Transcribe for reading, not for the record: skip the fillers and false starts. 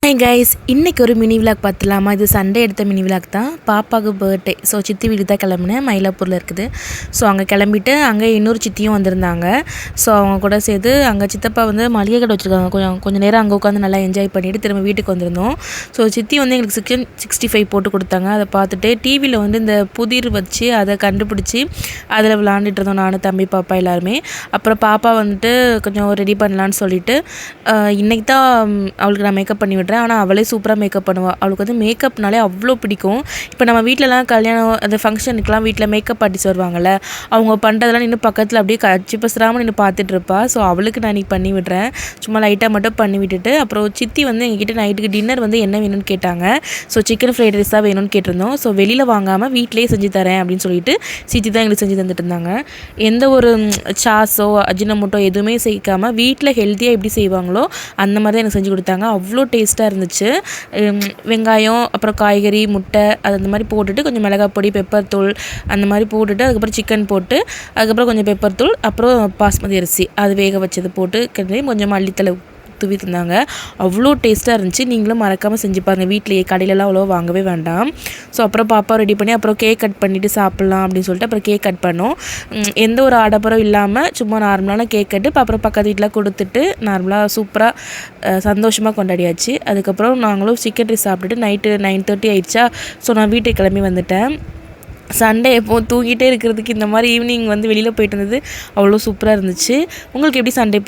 Hey guys, இன்றைக்கி ஒரு mini vlog பார்த்துலாமா? இது சண்டே எடுத்த மினி விலாக் தான். பாப்பாவுக்கு பர்த்டே. ஸோ சித்தி வீடு தான் கிளம்புனேன். மயிலாப்பூரில் இருக்குது. ஸோ அங்கே கிளம்பிட்டு அங்கே இன்னொரு சித்தியும் வந்திருந்தாங்க. ஸோ அவங்க கூட சேர்த்து அங்கே சித்தப்பா வந்து மளிகை கடை வச்சுருக்காங்க. கொஞ்சம் நேரம் அங்கே உட்காந்து நல்லா என்ஜாய் பண்ணிவிட்டு திரும்ப வீட்டுக்கு வந்திருந்தோம். ஸோ சித்தி வந்து எங்களுக்கு சிக்கன் 65 போட்டு கொடுத்தாங்க. அதை பார்த்துட்டு டிவியில் வந்து இந்த புதிர் வச்சு அதை கண்டுபிடிச்சி அதில் விளாண்டுட்டு இருந்தோம் நானும் தம்பி பாப்பா எல்லாருமே. அப்புறம் பாப்பா வந்துட்டு கொஞ்சம் ரெடி பண்ணலான்னு சொல்லிவிட்டு இன்றைக்கி தான் அவளுக்கு நான் மேக்கப் பண்ணி விட்றேன். ஆனால் அவளே சூப்பராக மேக்கப் பண்ணுவாள். அவளுக்கு வந்து மேக்கப்னாலே அவ்வளோ பிடிக்கும். இப்போ நம்ம வீட்டிலலாம் கல்யாணம் அந்த ஃபங்க்ஷனுக்குலாம் வீட்டில் மேக்கப் ஆர்டிஸ்ட் வருவாங்கள்ல, அவங்க பண்ணுறதெல்லாம் நின்று பக்கத்தில் அப்படியே கச்சி பசராமல் நின்று பார்த்துட்ருப்பா. ஸோ அவளுக்கு நான் இன்றைக்கி பண்ணி விடுறேன். சும்மா லைட்டாக மட்டும் பண்ணி விட்டுட்டு அப்புறம் சித்தி வந்து எங்ககிட்ட நைட்டுக்கு டின்னர் வந்து என்ன வேணும்னு கேட்டாங்க. ஸோ சிக்கன் ஃப்ரைட் ரைஸ் தான் வேணும்னு கேட்டிருந்தோம். ஸோ வெளியில் வாங்காமல் வீட்டிலேயே செஞ்சு தரேன் அப்படின்னு சொல்லிட்டு சித்தி தான் எங்களுக்கு செஞ்சு தந்துட்டு இருந்தாங்க. எந்த ஒரு சாஸோ அஜினமோட்டோ எதுவுமே சேர்க்காமல் வீட்டில் ஹெல்த்தியாக எப்படி செய்வாங்களோ அந்த மாதிரி தான் எனக்கு செஞ்சு கொடுத்தாங்க. அவ்வளோ டேஸ்ட்டாக இருந்துச்சு. வெங்காயம் அப்புறம் காய்கறி முட்டை அது அந்த மாதிரி போட்டுட்டு கொஞ்சம் மிளகாய் பொடி பெப்பர் தூள் அந்த மாதிரி போட்டுட்டு அதுக்கப்புறம் சிக்கன் போட்டு அதுக்கப்புறம் கொஞ்சம் பெப்பர் தூள் அப்புறம் பாஸ்மதி அரிசி அது வேக வச்சது போட்டு கொஞ்சம் மல்லித்தலை தூவி தந்தாங்க. அவ்வளோ டேஸ்ட்டாக இருந்துச்சு. நீங்களும் மறக்காமல் செஞ்சு பாருங்கள். வீட்டிலேயே கடையிலலாம் அவ்வளோ வாங்கவே வேண்டாம். ஸோ அப்புறம் பாப்பா ரெடி பண்ணி அப்புறம் கேக் கட் பண்ணிவிட்டு சாப்பிட்லாம் அப்படின்னு சொல்லிட்டு அப்புறம் கேக் கட் பண்ணோம். எந்த ஒரு ஆடம்பரம் இல்லாமல் சும்மா நார்மலான கேக் கட்டு அப்புறம் பக்கத்து வீட்டில் கொடுத்துட்டு நார்மலாக சூப்பராக சந்தோஷமாக கொண்டாடியாச்சு. அதுக்கப்புறம் நாங்களும் சிக்கன் ரைஸ் சாப்பிட்டுட்டு நைட்டு 9:30 ஆயிடுச்சா. ஸோ நான் வீட்டுக்கு கிளம்பி வந்துட்டேன். சண்டே எப்போது தூங்கிட்டே இருக்கிறதுக்கு இந்த மாதிரி ஈவினிங் வந்து வெளியில் போயிட்டு இருந்தது அவ்வளோ சூப்பராக இருந்துச்சு. உங்களுக்கு எப்படி சண்டே போச்சு?